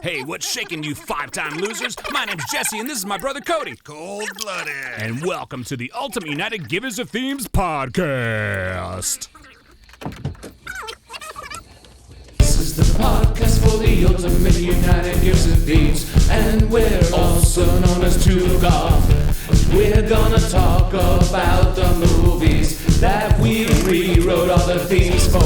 Hey, what's shaking, you five-time losers? My name's Jesse, and this is my brother Cody. Cold-blooded. And welcome to the Ultimate United Givers of Themes podcast. This is the podcast for the Ultimate United Givers of Themes, and we're also known as Two Golf. We're gonna talk about the movies that we rewrote all the themes for.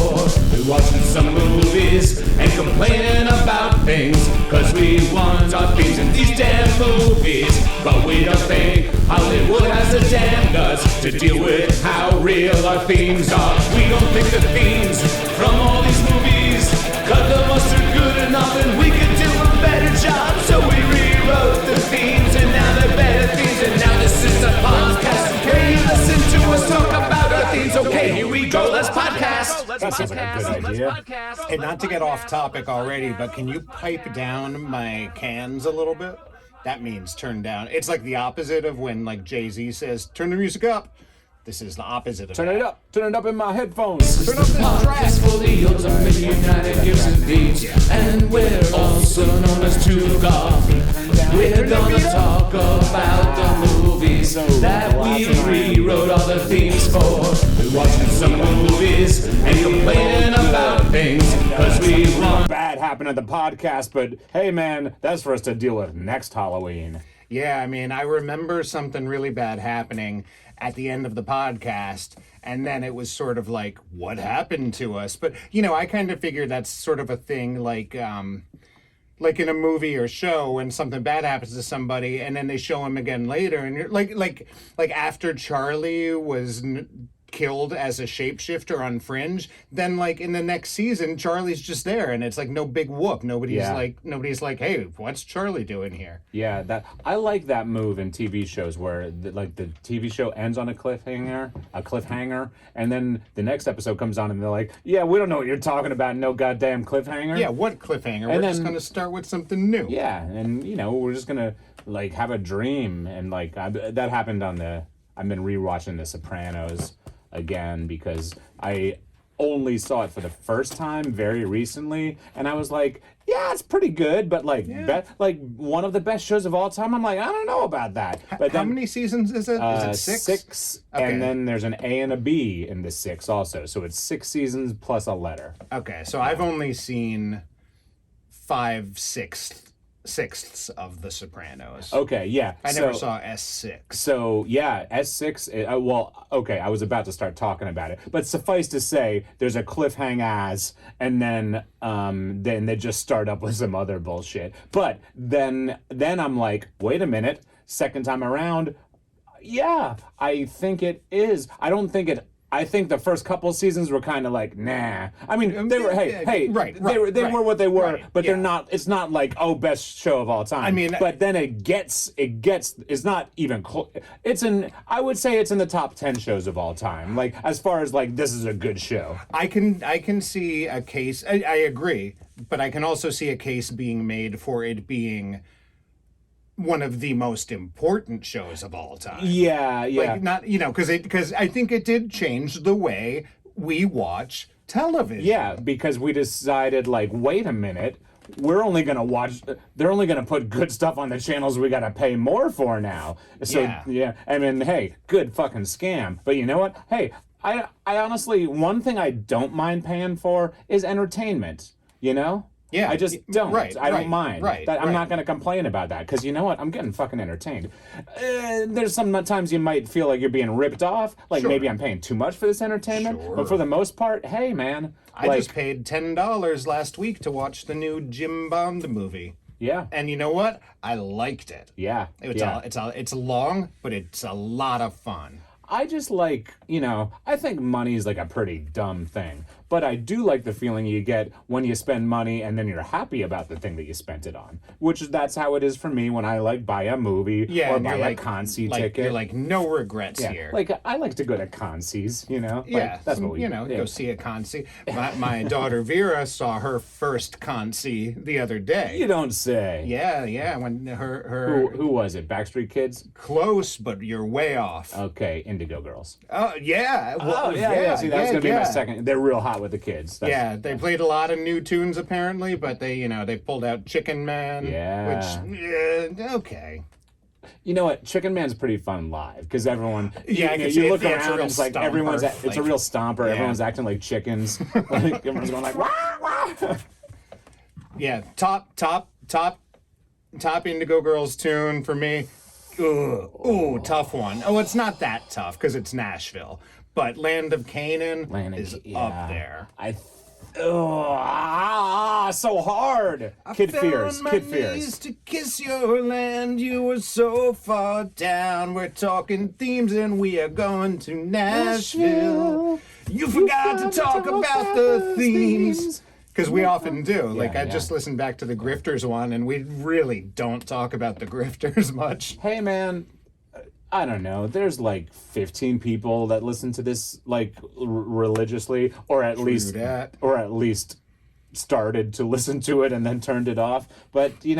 We're watching some movies and complaining about things, cause we want our themes in these damn movies. But we don't think Hollywood has the damn guts to deal with how real our themes are. We don't think the themes from all these movies cut the mustard good enough, and we could do a better job. So we rewrote the themes, and now they're better themes. And now this is a podcast where you listen to us talk about our themes. Okay, here we go. Let's podcast. That sounds like a good idea. Hey, not to get off topic already, but can you pipe down my cans a little bit? That means turn down. It's like the opposite of when like Jay-Z says, turn the music up. This is the opposite of Turn that. it up. Turn it up in my headphones. Turn up this podcast for the Ultimate United Givers of Themes, and we're also known as Two Golf. We're gonna talk about the movies that we rewrote all the themes for. We're watching some movies and complaining about things, cause we want. Bad happened at the podcast, but hey man, that's for us to deal with next Halloween. Yeah, I mean, I remember something really bad happening at the end of the podcast, and then it was sort of like, what happened to us? But, you know, I kind of figured that's sort of a thing like in a movie or show when something bad happens to somebody and then they show him again later, and you're like after Charlie was killed as a shapeshifter on Fringe, then like in the next season Charlie's just there and it's like no big whoop. Nobody's like, hey, what's Charlie doing here? Yeah, that I like that move in TV shows where the TV show ends on a cliffhanger, and then the next episode comes on and they're like, yeah, we don't know what you're talking about, no goddamn cliffhanger. Yeah, what cliffhanger? We're just gonna start with something new. Yeah, and you know, we're just gonna like have a dream, and like that happened on I've been rewatching The Sopranos again because I only saw it for the first time very recently, and I was like, yeah, it's pretty good, but like like one of the best shows of all time. I'm like, I don't know about that. But how many seasons is it? Is it six? 6, okay. And then there's an A and a B in the 6 also, so it's 6 seasons plus a letter. Okay, so I've only seen 5/6 of The Sopranos. Okay, yeah. I never saw S6. So, yeah, S6, well, okay, I was about to start talking about it. But suffice to say, there's a cliffhanger, and then they just start up with some other bullshit. But then I'm like, wait a minute, second time around, yeah, I think it is. I think the first couple seasons were kind of like, nah. I mean, they were, they were what they were, but they're not, it's not like, oh, best show of all time. I mean, but then it's not even close. I would say it's in the top 10 shows of all time. Like, as far as like, this is a good show. I can see a case, I agree, but I can also see a case being made for it being one of the most important shows of all time. Yeah. Like, not, you know, because I think it did change the way we watch television. Yeah, because we decided, like, wait a minute, they're only going to put good stuff on the channels we got to pay more for now. So, yeah, I mean, hey, good fucking scam. But you know what? Hey, I honestly, one thing I don't mind paying for is entertainment, you know? Yeah, I just don't. I don't mind. I'm not going to complain about that because you know what? I'm getting fucking entertained. There's sometimes you might feel like you're being ripped off. Like maybe I'm paying too much for this entertainment. Sure. But for the most part, hey man, I just paid $10 last week to watch the new Jim Bond movie. Yeah. And you know what? I liked it. Yeah. It's long, but it's a lot of fun. I just like, you know, I think money is like a pretty dumb thing. But I do like the feeling you get when you spend money and then you're happy about the thing that you spent it on. That's how it is for me when I like buy a movie or buy a Conci ticket. You're like, no regrets here. Like, I like to go to Concis, you know? Yeah, that's what we do. Go see a Conci. My daughter Vera saw her first Conci the other day. You don't say. Yeah. When her Who was it? Backstreet Kids? Close, but you're way off. Okay, Indigo Girls. Oh, yeah. See, that was going to be my second. They're real hot lot with the kids. They played a lot of new tunes apparently, but they pulled out Chicken Man. Yeah. Which, okay. You know what? Chicken Man's pretty fun live because everyone. Yeah, you look it's a around real and it's like stomper, everyone's. It's a real stomper. Yeah. Everyone's acting like chickens. Like, everyone's going like wah wah. Yeah, top Indigo Girls tune for me. Ooh, tough one. Oh, it's not that tough because it's Nashville, but Land of Canaan is up there. So hard. Kid Fears. Kid Fears. To kiss your land, you were so far down. We're talking themes and we are going to Nashville. You forgot to talk about the themes. Because we often do. I just listened back to the Grifters one, and we really don't talk about the Grifters much. Hey, man, I don't know. There's like 15 people that listen to this religiously, or at least started to listen to it and then turned it off. But we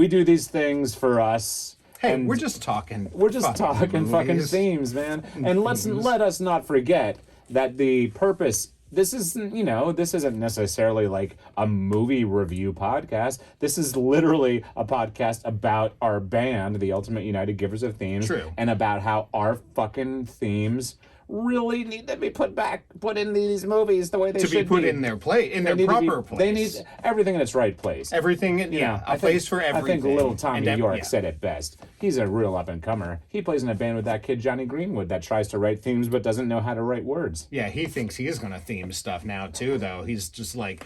do these things for us. Hey, and we're just talking. We're just talking fucking themes, man. And let us not forget that the purpose. This isn't necessarily like a movie review podcast. This is literally a podcast about our band, the Ultimate United Givers of Themes. True. And about how our fucking themes really need to be put in these movies the way they should be. To be put in their place, in their proper place. They need everything in its right place. Everything, a place for everything. I think little Tommy York said it best. He's a real up-and-comer. He plays in a band with that kid Johnny Greenwood that tries to write themes but doesn't know how to write words. Yeah, he thinks he is going to theme stuff now, too, though. He's just like,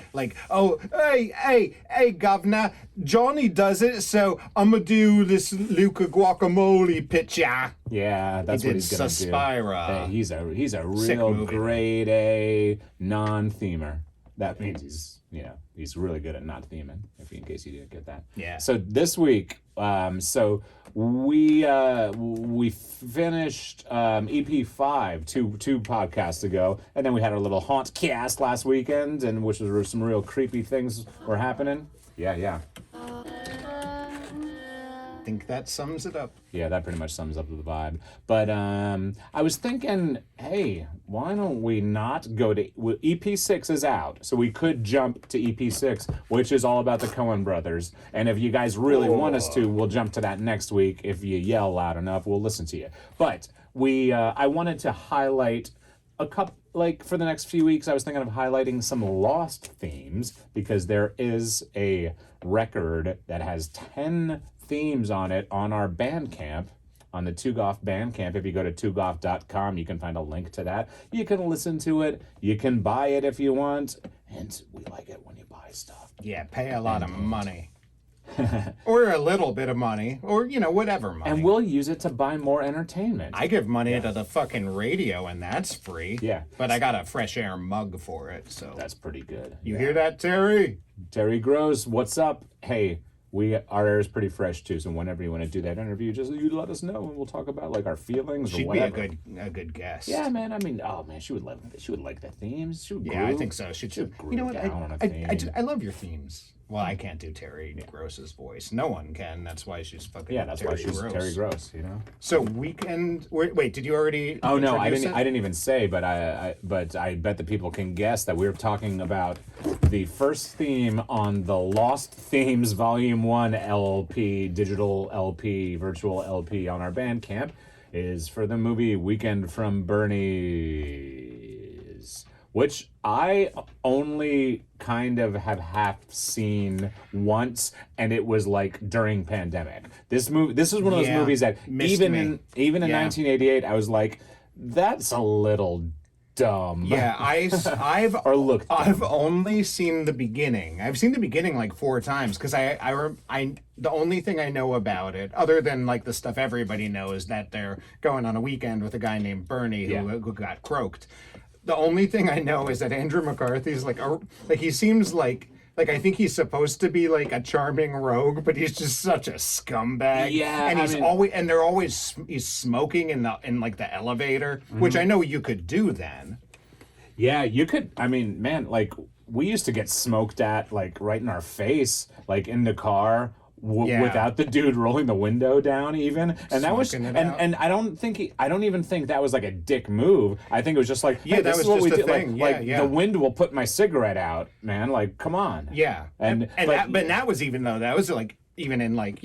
oh, hey, governor, Johnny does it, so I'm going to do this Luca Guacamole picture. Yeah, that's what he's going to do. Suspira. He's a real grade A non-themer. That means he's really good at not theming. In case you didn't get that. Yeah. So this week, we finished EP 5 two podcasts ago, and then we had our little haunt cast last weekend, and which was some real creepy things were happening. Yeah. I think that sums it up. Yeah, that pretty much sums up the vibe. But I was thinking, hey, why don't we not go to... EP 6 is out, so we could jump to EP 6, which is all about the Coen brothers. And if you guys really want us to, we'll jump to that next week. If you yell loud enough, we'll listen to you. But I wanted to highlight a couple... for the next few weeks, I was thinking of highlighting some lost themes, because there is a record that has 10 themes on it on our Bandcamp, on the Tugoff Bandcamp. If you go to tugoff.com, you can find a link to that. You can listen to it. You can buy it if you want. And we like it when you buy stuff. Yeah, pay a lot of money. Or a little bit of money. Or, whatever money. And we'll use it to buy more entertainment. I give money to the fucking radio, and that's free. Yeah. But I got a Fresh Air mug for it, so... That's pretty good. You hear that, Terry? Terry Gross, what's up? Hey... Our air is pretty fresh too, so whenever you want to do that interview, just you let us know and we'll talk about our feelings She'd or whatever. She'd be a good guest. Yeah, man. I mean, she would like the themes. She would groove. Yeah, I think so. She'd you know what? I love your themes. Well, I can't do Terry Gross's voice. No one can. That's why she's fucking. Yeah, that's why she's Gross. Terry Gross. So weekend. Wait, did you already? Oh no, I didn't even say, but I bet the people can guess that we're talking about the first theme on the Lost Themes Volume 1 LP, digital LP, virtual LP on our Bandcamp is for the movie Weekend from Bernie's, which I only kind of have half seen once, and it was during pandemic. This is one of those movies that even in 1988, I was like, that's a little dumb. Yeah, I've only seen the beginning. I've seen the beginning 4 times because the only thing I know about it, other than the stuff everybody knows, that they're going on a weekend with a guy named Bernie who got croaked. The only thing I know is that Andrew McCarthy's he seems like I think he's supposed to be a charming rogue, but he's just such a scumbag. Yeah, and he's smoking in the elevator, which I know you could do then. Yeah, you could. I mean, man, we used to get smoked at right in our face, in the car Yeah. without the dude rolling the window down even, and that was Smoking it and out. and I don't even think that was like a dick move. I think it was just like, Yeah, hey, that this is was what we just a did. thing. Like Yeah. the wind will put my cigarette out, man. Like, come on. Yeah, And- but but- that was even though that was like even in like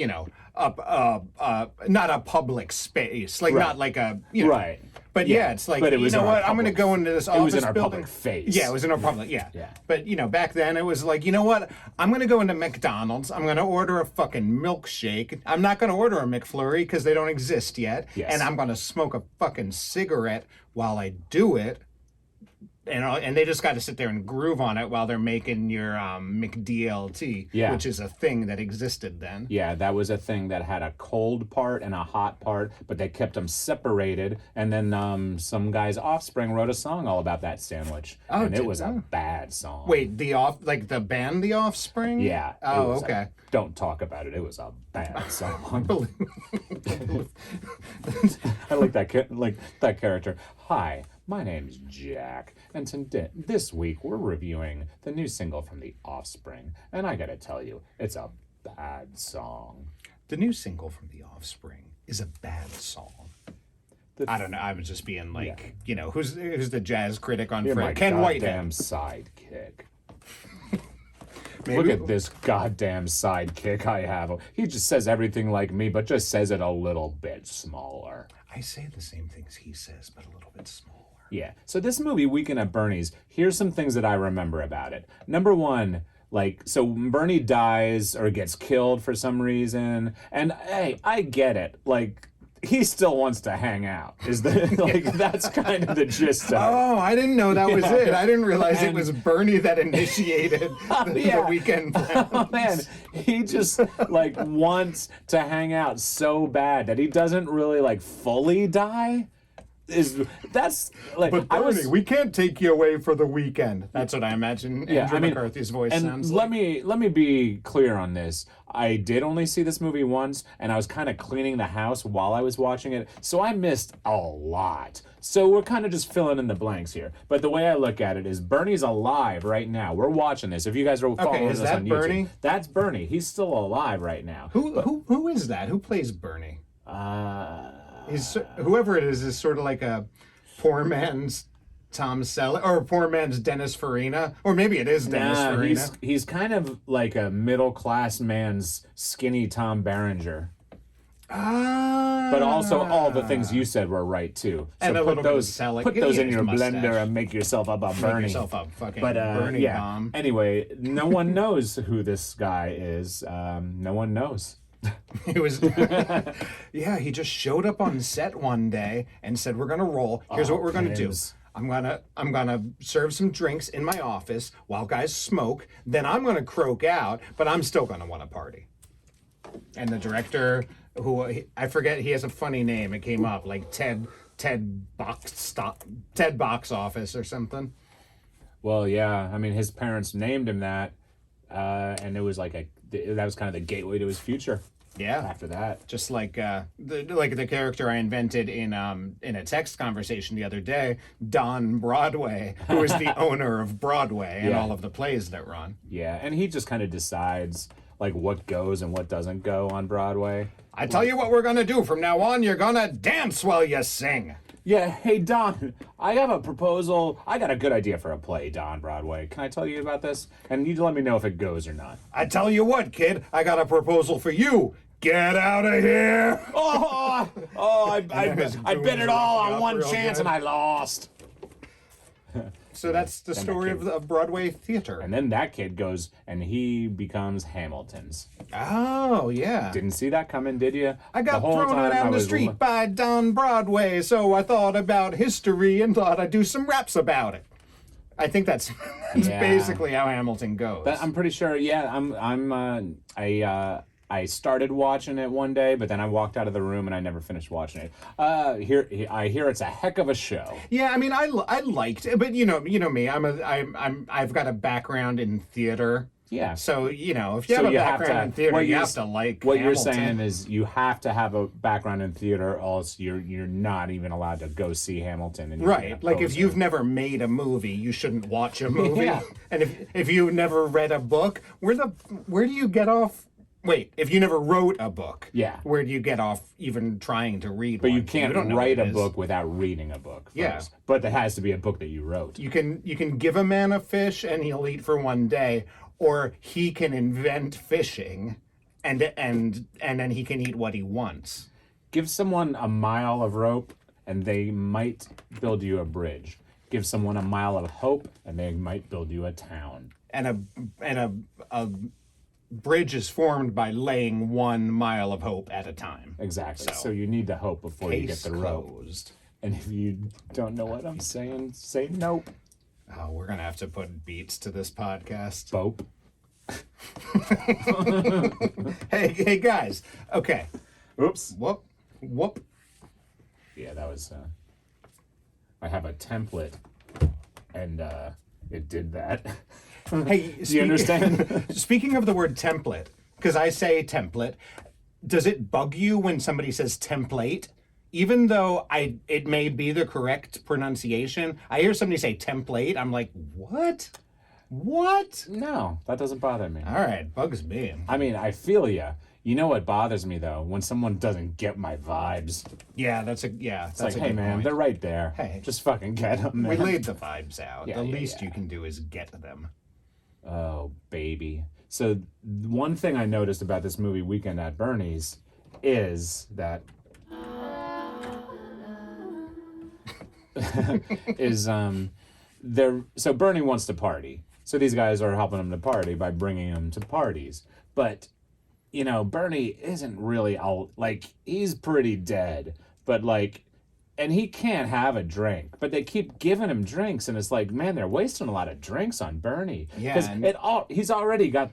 not a public space, like Right. not like a you know, Right. But yeah, it's like but it was you know in our what? I'm going to public- go into this it office was in our building. public face. Yeah, it was in our public. Yeah. Yeah. But you know, back then it was like, you know what? I'm going to go into McDonald's. I'm going to order a fucking milkshake. I'm not going to order a McFlurry because they don't exist yet. Yes. And I'm going to smoke a fucking cigarette while I do it. And they just got to sit there and groove on it while they're making your McDLT, Yeah. which is a thing that existed then. Yeah, that was a thing that had a cold part and a hot part, but they kept them separated. And then some guy's Offspring wrote a song all about that sandwich, Oh, and it did- was a oh. bad song. Wait, the band The Offspring? Yeah. it Oh, was okay. don't talk about it. It was a bad song. I like that character. Hi, my name's Jack, and this week we're reviewing the new single from The Offspring, and I gotta tell you, it's a bad song. The new single from The Offspring is a bad song. I don't know. I was just being like, you know, who's the jazz critic on You're my Fred? Ken goddamn Whitehead. sidekick. Maybe- Look at this goddamn sidekick I have. He just says everything like me, but just says it a little bit smaller. I say the same things he says, but a little bit smaller. Yeah. So this movie, Weekend at Bernie's, here's some things that I remember about it. Number one, like, so Bernie dies or gets killed for some reason. And hey, I get it. Like, he still wants to hang out. Is the like that's kind of the gist of it. Oh, I didn't know that was Yeah. it. I didn't realize it And- was Bernie that initiated the Yeah. weekend plan. Oh man, he just like wants to hang out so bad that he doesn't really like fully die. That's like But I Bernie, was we can't take you away for the weekend. That's what I imagine Andrew McCarthy's voice and sounds let like. me be clear on this. I did only see this movie once, and I was kind of cleaning the house while I was watching it, so I missed a lot. So we're kind of just filling in the blanks here. But the way I look at it is Bernie's alive right now. We're watching this. If you guys are following is us that on YouTube, Bernie? that's Bernie. He's still alive right now. Who is that? Who plays Bernie? He's whoever it is sort of like a poor man's Tom Selleck or a poor man's Dennis Farina, or maybe it is Dennis Nah, Farina. he's kind of like a middle class man's skinny Tom Berenger. But also all the things you said were right too. So And a put little bit of those Selleck. put Yeah, those yeah, in his your mustache. blender and make yourself up a Make Bernie. yourself a fucking But Bernie yeah. bomb. Anyway, no one knows who this guy is. No one knows. He was, yeah. He just showed up on set one day and said, "We're gonna roll. Here's what we're gonna do. Pims. I'm gonna serve some drinks in my office while guys smoke. Then I'm gonna croak out, but I'm still gonna want to party." And the director, I forget, he has a funny name. It came up like Ted Box Office or something. Well, yeah. I mean, his parents named him that, and it was like that was kind of the gateway to his future. Yeah. After that. Just like the character I invented in a text conversation the other day, Don Broadway, who is the owner of Broadway and Yeah. all of the plays that run. Yeah, and he just kind of decides like what goes and what doesn't go on Broadway. I tell you what we're gonna do from now on. You're gonna dance while you sing. Yeah, hey Don, I have a proposal. I got a good idea for a play, Don Broadway. Can I tell you about this? And you let me know if it goes or not. I tell you what, kid. I got a proposal for you. Get out of here. I bet it all on one real chance good. and I lost. So that's the story of Broadway theater. And then that kid goes and he becomes Hamilton's. Oh yeah. Didn't see that coming, did you? I got The whole thrown time down I the was street by Don Broadway, so I thought about history and thought I'd do some raps about it. I think that's Yeah. basically how Hamilton goes. But I'm pretty sure. Yeah, I started watching it one day, but then I walked out of the room and I never finished watching it. I hear it's a heck of a show. yeah, I mean, I liked it, but you know me. I've got a background in theater. Yeah. So if you have a background in theater, you have to like. What you're Hamilton. saying is you have to have a background in theater, or else you're not even allowed to go see Hamilton. And you're being Right, a like if poser. you've never made a movie, you shouldn't watch a movie. Yeah. And if you've never read a book, where do you get off Wait, if you never wrote a book, Yeah. where do you get off even trying to read But one? you can't don't know write what a it is. book without reading a book first. Yeah. But there has to be a book that you wrote. You can give a man a fish and he'll eat for one day, or he can invent fishing, and then he can eat what he wants. Give someone a mile of rope and they might build you a bridge. Give someone a mile of hope and they might build you a town. And a bridge is formed by laying 1 mile of hope at a time. Exactly. So you need the hope before you get Case the rope. closed. And if you don't know what I'm saying, say nope. Oh, we're gonna have to put beats to this podcast. Bope. Hey guys. Okay. Oops. Whoop. Yeah, that was. I have a template, and it did that. Hey, Do you understand? Speaking of the word template, because I say template, does it bug you when somebody says template? Even though it may be the correct pronunciation, I hear somebody say template. I'm like, what? What? No, that doesn't bother me. All right, bugs me. I mean, I feel ya. You know what bothers me though? When someone doesn't get my vibes. Yeah, that's a Like, a hey good man, point. they're right there. Hey. Just fucking get them, We man. laid the vibes out. Yeah, the yeah, least yeah. you can do is get them. Oh, baby. So one thing I noticed about this movie Weekend at Bernie's is that so Bernie wants to party. So these guys are helping him to party by bringing him to parties. But you know, Bernie isn't really out, like, he's pretty dead, but like, and he can't have a drink, but they keep giving him drinks, and it's like, man, they're wasting a lot of drinks on Bernie. Yeah, because and- he's already got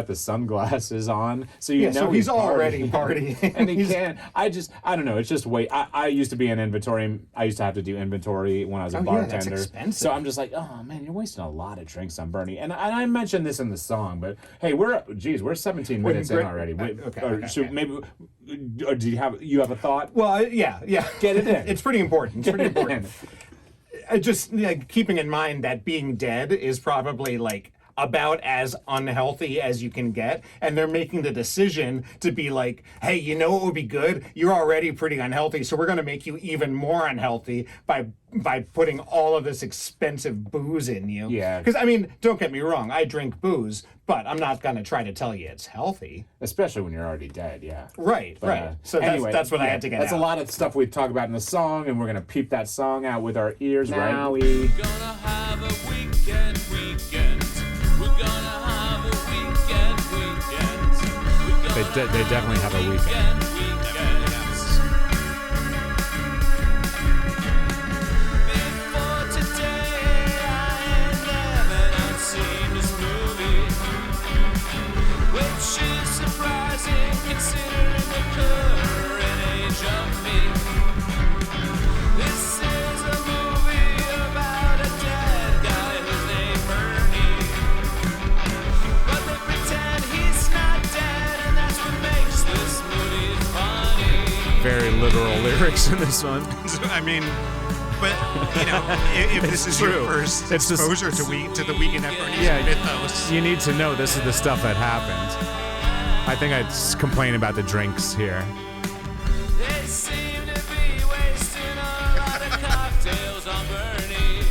the sunglasses on, so you Yeah, know so he's already partying. partying. And he can't. I don't know. It's just wait. I used to be an inventory. I used to have to do inventory when I was a Oh, yeah, bartender. that's expensive. So I'm just like, oh man, you're wasting a lot of drinks on Bernie. And I mentioned this in the song, but hey, we're 17 minutes in Greg- already. okay. Should maybe? Or do you have a thought? Well, yeah. Get it in. It's pretty important. It's pretty Get it important. in. Just keeping in mind that being dead is probably like about as unhealthy as you can get, and they're making the decision to be like, hey, you know what would be good? You're already pretty unhealthy, so we're going to make you even more unhealthy by putting all of this expensive booze in you. Yeah. Because I mean, don't get me wrong, I drink booze, but I'm not going to try to tell you it's healthy. Especially when you're already dead. Yeah. Right. So anyway, that's what I yeah, had to get That's out. a lot of stuff we talk about in the song, and we're gonna peep that song out with our ears Now right. we're gonna have a weekend. We're gonna have a weekend. They definitely have a weekend. Before today, I had never not seen this movie, which is surprising considering the current age of me. This is a movie about a dead guy whose name Bernie, but they pretend he's not dead, and that's what makes this movie funny. Very literal lyrics in this one. I mean, but you know, if this is true. your first It's just- exposure to the Weekend at Bernie's Yeah, mythos, You need to know this is the stuff that happened. I think I'd complain about the drinks here. They seem to be wasting a lot of cocktails on Bernie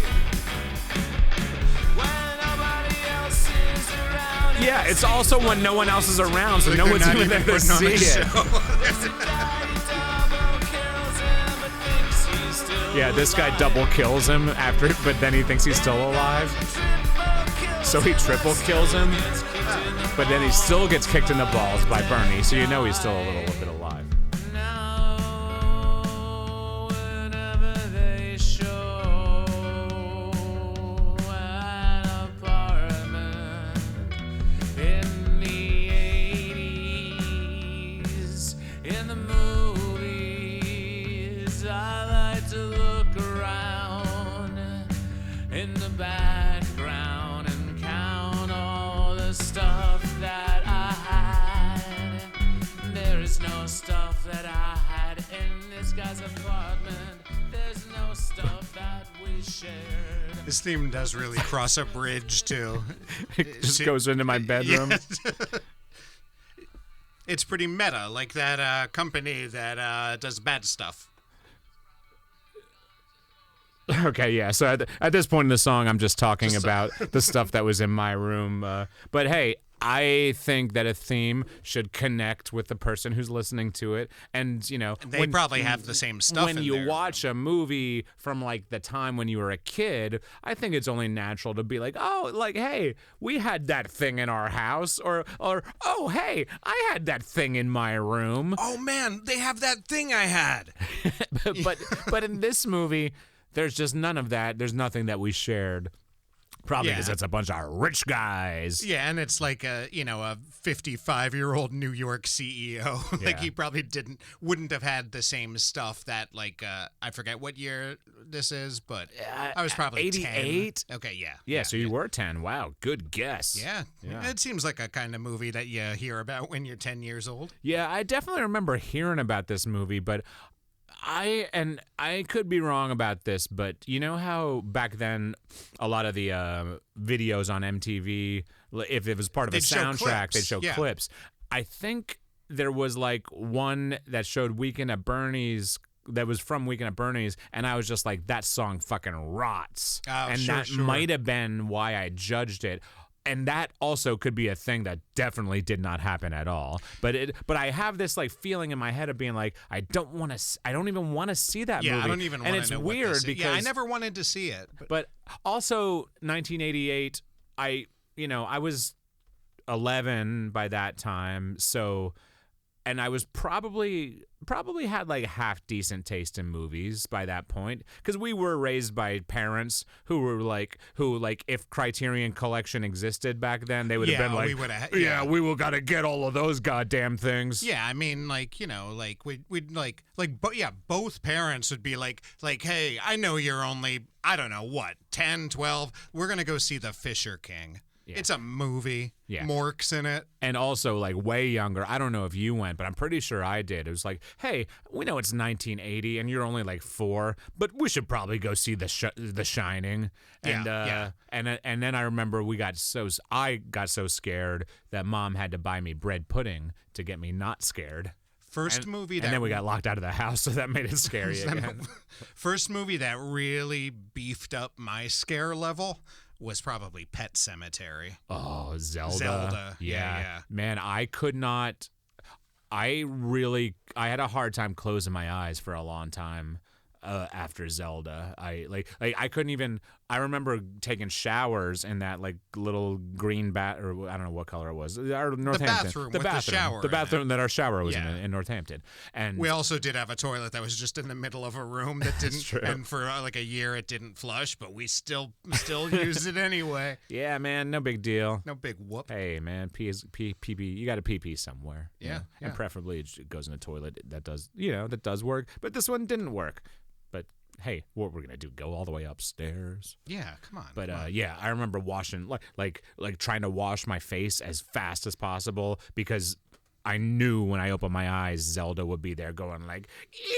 when nobody else is around. Yeah, it's also when no one else is around, so like no they're one's not even there to putting on see a it. show. Double kills him, but thinks he's still Yeah, this guy double kills him after, but then he thinks he's still alive. So he triple kills him, but then he still gets kicked in the balls by Bernie, so you know he's still a little bit alive. now. Whenever they show an apartment in the 80s, in the movies, I like to look around in the background and count all the stuff that I had. There is no stuff that I had in this guy's apartment. There's no stuff that we This theme does really cross a bridge too. It just goes into my bedroom. It's pretty meta, like that company that does bad stuff. Okay, yeah. So at this point in the song, I'm just talking about the stuff that was in my room. But hey, I think that a theme should connect with the person who's listening to it, and They probably have the same stuff When in you there. watch a movie from like the time when you were a kid, I think it's only natural to be like, oh, like, hey, we had that thing in our house, or oh, hey, I had that thing in my room. Oh man, they have that thing I had. but in this movie, there's just none of that. There's nothing that we shared. Probably because Yeah. it's a bunch of rich guys. Yeah, and it's like a 55-year-old New York CEO. Like Yeah. he probably wouldn't have had the same stuff that I forget what year this is, but I was probably 88? 10. Okay, yeah. Yeah, so you were 10. Wow, good guess. Yeah. It seems like a kind of movie that you hear about when you're 10 years old. Yeah, I definitely remember hearing about this movie, but I could be wrong about this, but you know how back then a lot of the videos on MTV, if it was part of a They'd show soundtrack, clips. they'd show Yeah. clips. I think there was like one that showed Weekend at Bernie's that was from Weekend at Bernie's, and I was just like, that song fucking rots. Oh, and sure, that sure. might have been why I judged it. And that also could be a thing that definitely did not happen at all. But I have this like feeling in my head of being like, I don't even want to see that Yeah, movie. I don't even want And to it's know weird what this is. because Yeah, I never wanted to see it. But also 1988, I was 11 by that time, so. And I was probably had like half decent taste in movies by that point, because we were raised by parents who if Criterion Collection existed back then, they would have Yeah, been like, we would've- yeah, yeah. we will gotta get all of those goddamn things. Yeah, I mean, both parents would be like, hey, I know you're only, I don't know what, 10, 12. We're gonna go see The Fisher King. Yeah. It's a movie. Yeah. Mork's in it. And also, like, way younger. I don't know if you went, but I'm pretty sure I did. It was like, hey, we know it's 1980 and you're only like 4, but we should probably go see The Shining. And Yeah. and then I remember I got so scared that Mom had to buy me bread pudding to get me not scared. First movie that And then we got locked out of the house, so that made it scary again. First movie that really beefed up my scare level was probably Pet Sematary. Oh, Zelda. Zelda. Yeah. Man, I could not. I had a hard time closing my eyes for a long time after Zelda. I couldn't even. I remember taking showers in that like little green or I don't know what color it was. Our Northampton. bathroom with the shower The in bathroom that our shower was Yeah. in Northampton. And We also did have a toilet that was just in the middle of a room that didn't, true. and for like a year it didn't flush, but we still used it anyway. yeah, man, no big deal. No big whoop. Hey, man, pee. You got to pee somewhere. you Yeah, know? yeah. And preferably it goes in a toilet that does work. But this one didn't work. But hey, what we're gonna do? Go all the way upstairs? Yeah, come on. But come on. yeah, I remember washing like trying to wash my face as fast as possible because I knew when I opened my eyes, Zelda would be there going like, "Ew."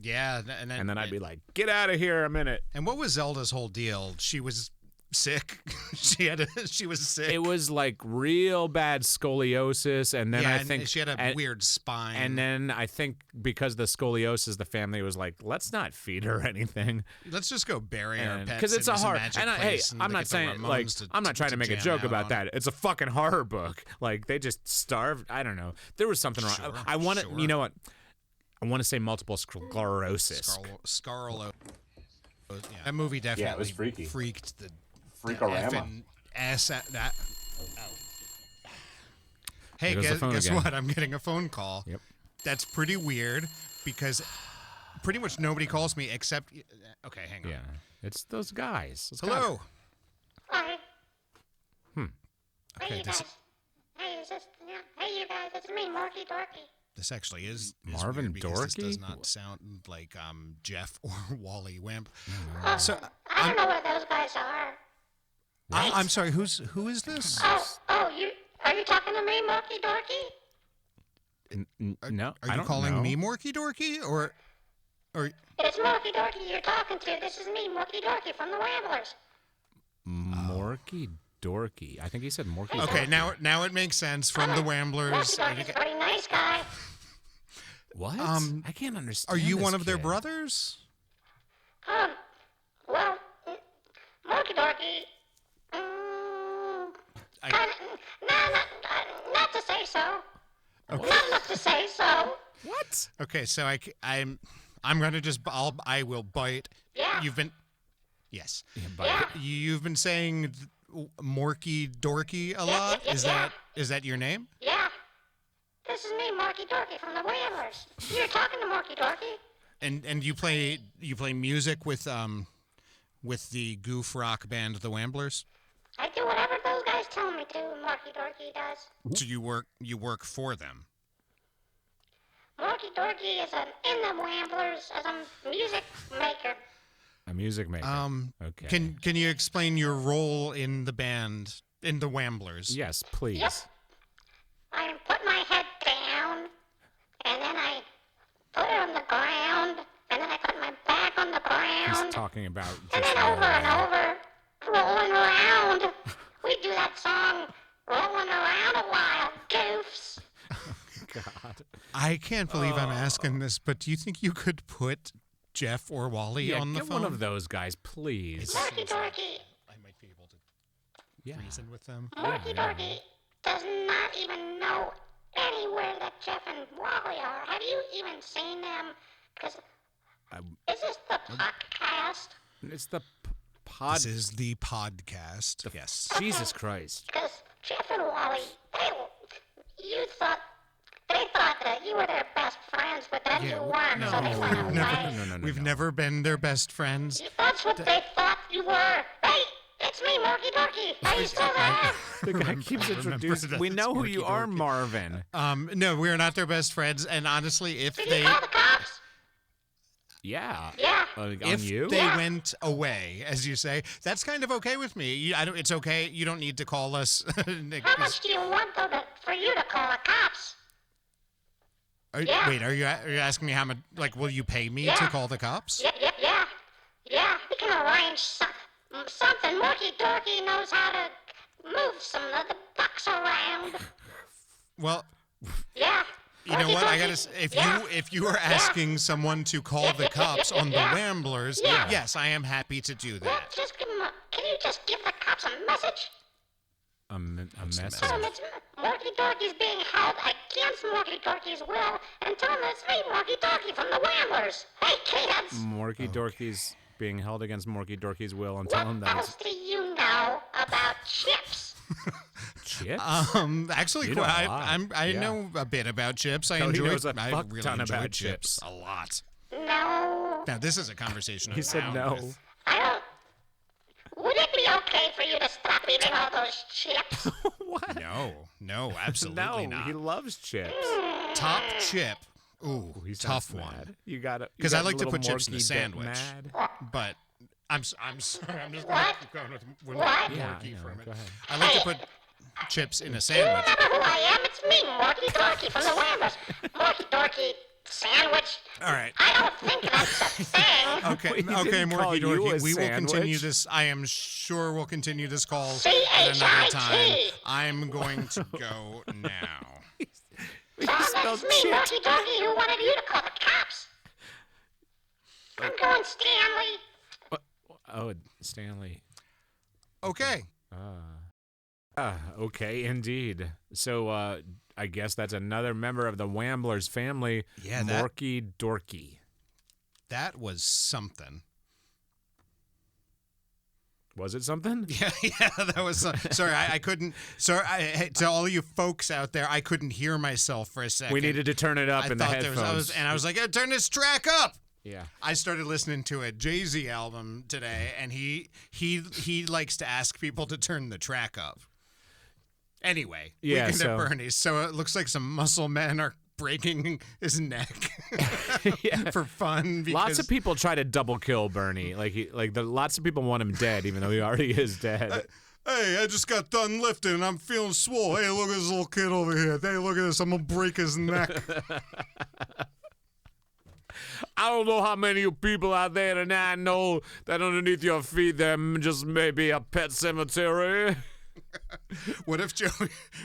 Yeah, and And then I'd be like, get out of here a minute. and what was Zelda's whole deal? She was sick. she was sick. It was like real bad scoliosis, and then yeah, I and think she had a weird spine. And then I think because of the scoliosis, the family was like, let's not feed her anything. Let's just go bury our pets. Because it's in a this horror. magic And hey, place and I'm get not the saying like Ramones I'm not trying to make a jam joke out about on that. It's a fucking horror book. Like they just starved. I don't know. There was something wrong. Sure, I want to. sure. You know what? I want to say multiple sclerosis. Scarlo. Yeah. That movie definitely Yeah, it was freaky. freaked the Freakorama. effing ass at that. Hey, There goes the phone guess again. what? I'm getting a phone call. Yep. That's pretty weird because pretty much nobody calls me except. Okay, hang on. Yeah, it's those guys. It's Hello. Hi. Hey, Okay, you this guys. Hey, hey, you guys. It's me, Marky Dorky. this actually is Marvin weird because this does Dorky? not sound like Jeff or Wally Wimp. Oh. So I don't know what those guys are. I'm sorry. Who is this? Oh, are you talking to me, Marky Dorky? No, Are I you don't calling know. me Morky Dorky or? Or It's Morky Dorky you're talking to. This is me, Morky Dorky from the Ramblers. Morky Dorky. I think he said Morky. okay, Dorky. now it makes sense from the Wamblers. Morky Dorky's a pretty nice guy. What? I can't understand. Are you this one of their kid. brothers? Well, Morky Dorky. Not to say so. Not enough to say so. What? Okay, so I'm gonna just I will bite. Yeah. You've been yes. Yeah. You've been saying Morky Dorky a lot. Is that your name? Yeah. This is me, Morky Dorky from the Ramblers. You're talking to Morky Dorky. And you play music with the goof rock band The Wamblers. I do whatever those guys tell me to, Morky Dorky does. So you work for them. Morky Dorky is in the Wamblers as a music maker. A music maker. Okay. Can you explain your role in the band in The Wamblers? Yes, please. Yep. I put my head down, and then I put it on the ground, and then I put my back on the ground, He's talking about and just then over and over, rolling around. We do that song, rolling around a while, goofs. God. I can't believe I'm asking this, but do you think you could put Jeff or Wally Yeah, on the get phone? one of those guys, please. Morky Dorky. I might be able to Yeah. reason with them. Morky Dorky does not even know anywhere that Jeff and Wally are. Have you even seen them? Because is this the podcast? It's the pod. This is the podcast. Yes. Jesus Christ. Because Jeff and Wally, they thought that you were their best friends, but then you weren't, so they went away. No. We've never been their best friends. That's what they thought you were. Hey, it's me, Morky Dorky. Are you still there? The guy keeps introducing. that We it's know who Morky you are, Dorky. Marvin. No, we're not their best friends, and honestly, if Did they you call the cops? Yeah. Yeah. On if you? they went away, as you say, that's kind of okay with me. It's okay. You don't need to call us. How much do you want, though, for you to call the cops? Yeah. Wait, are you asking me how much? Like, will you pay me to Yeah. call the cops? Yeah, we can arrange something. Morky Dorky knows how to move some of the bucks around. Well, Yeah. you know Morky what? I Dorky- gotta. yeah. If you are asking someone to call the cops on the Yeah. Wamblers, Yeah. yes, I am happy to do Well, that. just give them can you just give the cops a message? A message. Tell them it's Morky Dorky's being held against Morky Dorky's will, and tell them it's me, Morky Dorky from the Wamblers. Hey, kids! Morky Dorky's being held against Morky Dorky's will and tell him What that else do you know about chips? it's chips. Actually, You know a I lot. know a bit about chips. I Cody enjoy. knows a I fuck really ton enjoy about chips chips. a lot. No, Now, this is a conversation. He I'm said down no. with. I don't. Would it be okay for you to stop eating all those chips? What? No, absolutely No, not. he loves chips. Top chip. Ooh, He tough sounds one. mad. You got it. 'Cause I like to put chips in a sandwich. Mad. But I'm sorry. I'm just What? gonna keep going with What? Yeah, Morky I for a know. minute. Go ahead. I like to put chips in a You sandwich. remember who I am? It's me, Morky Dorky from the Wamblers. Morky Dorky sandwich. All right. I don't think that's a thing. Okay, He okay, didn't call Morky you Dorky. a We will continue sandwich. this. I am sure we'll continue this call at another time. CHIT. I'm going to go now. He Tom, spelled that's me, chip. Morky Dorky, who wanted you to call the cops. I'm going Stanley. Oh, Stanley. Okay. Okay, indeed. So, I guess that's another member of the Wamblers family. Yeah, that- Morky Dorky. That was something. Was it something? Yeah, that was. Sorry, I couldn't. Sorry, to all you folks out there, I couldn't hear myself for a second. We needed to turn it up I in the thought there headphones. was, I was like, turn this track up. Yeah. I started listening to a Jay-Z album today, and he likes to ask people to turn the track up. Anyway, Yeah, Weekend so- at Bernie's. So it looks like some muscle men are breaking his neck Yeah. for fun. Because, Lots of people try to double kill Bernie. Lots of people want him dead, even though he already is dead. Hey, I just got done lifting, and I'm feeling swole. Hey, look at this little kid over here. Hey, look at this. I'm gonna break his neck. I don't know how many of you people out there, and I know that underneath your feet there just may be a pet cemetery. What if the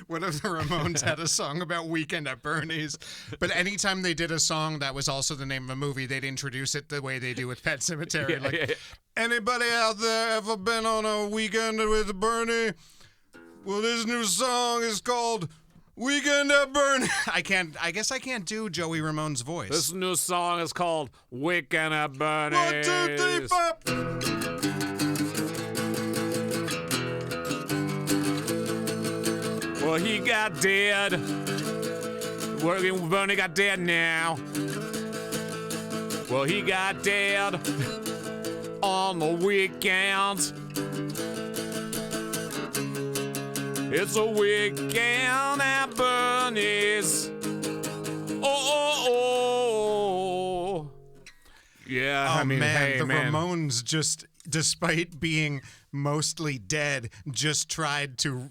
Ramones had a song about Weekend at Bernie's, but anytime they did a song that was also the name of a movie, they'd introduce it the way they do with Pet Sematary. Anybody out there ever been on a weekend with Bernie? Well, this new song is called Weekend at Bernie. I guess I can't do Joey Ramone's voice. This new song is called Weekend at Bernie's. 1, 2, 3, 4. Well, he got dead. Bernie got dead now. Well, he got dead on the weekends. It's a weekend at Bernie's. Oh. Yeah, Oh, I mean, man, hey, the man. Ramones just, despite being mostly dead, just tried to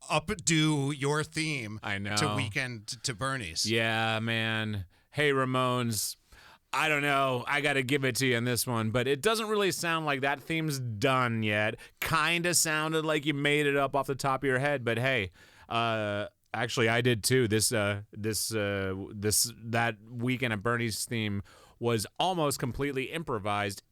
updo your theme. I know. To Weekend to Bernie's. Yeah, man. Hey, Ramones. I don't know. I got to give it to you on this one, but it doesn't really sound like that theme's done yet. Kind of sounded like you made it up off the top of your head, but hey, actually I did too. That Weekend at Bernie's theme was almost completely improvised.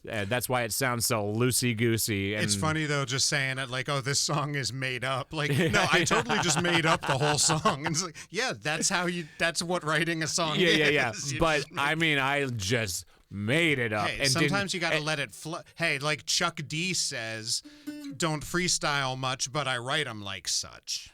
That's why it sounds so loosey-goosey. And It's funny, though, just saying it like, oh, this song is made up. Like, no, I totally just made up the whole song. And it's like, yeah, that's what writing a song is. Yeah. You But, just I mean, I just made it up. Hey, and sometimes you didn't- got to let it flow. Hey, like Chuck D says, don't freestyle much, but I write them like such.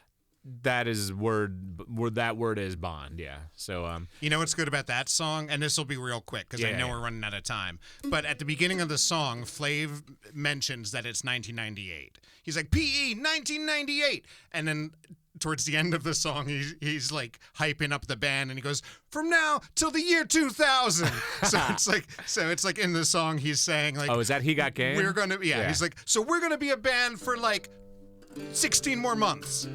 That is that word is Bond, yeah. So You know what's good about that song? And this will be real quick because I know we're running out of time. But at the beginning of the song, Flav mentions that it's 1998. He's like, PE 1998. And then towards the end of the song, he's like hyping up the band and he goes, from now till the year 2000. so it's like in the song he's saying like, oh, is that He Got Game? we're going to, yeah, he's like, so we're going to be a band for like 16 more months.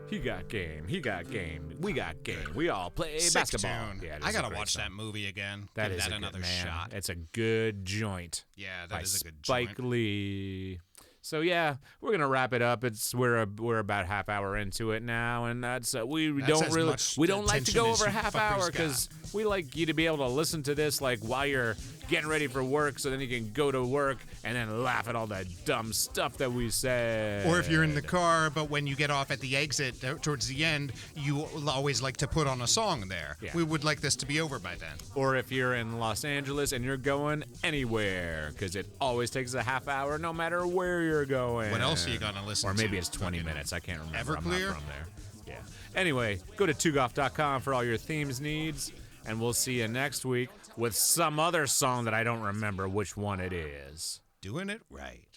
He got game. We got game. We all play Sick basketball. tune. Yeah, it I is a gotta great watch song. that movie again. That Give is that a good, another man. shot. It's a good joint. Yeah, by that is a good Spike joint. Lee. So yeah, we're gonna wrap it up. We're about half hour into it now, and that's we don't as really much we don't like to attention go as over you half fuckers hour got. because we like you to be able to listen to this like while you're getting ready for work, so then you can go to work and then laugh at all that dumb stuff that we said. Or if you're in the car, but when you get off at the exit towards the end, you always like to put on a song there. Yeah. We would like this to be over by then. Or if you're in Los Angeles and you're going anywhere, because it always takes a half hour no matter where you're going. What else are you gonna listen Or to? maybe it's 20 minutes. I can't remember. I'm Everclear? not from there. Yeah. Anyway, go to tugoff.com for all your themes needs, and we'll see you next week with some other song that I don't remember which one it is. Doing it right.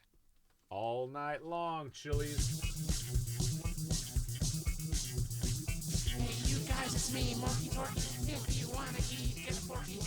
All night long, Chili's. Hey, you guys, it's me, Morky Torky. If you wanna eat, get a forky.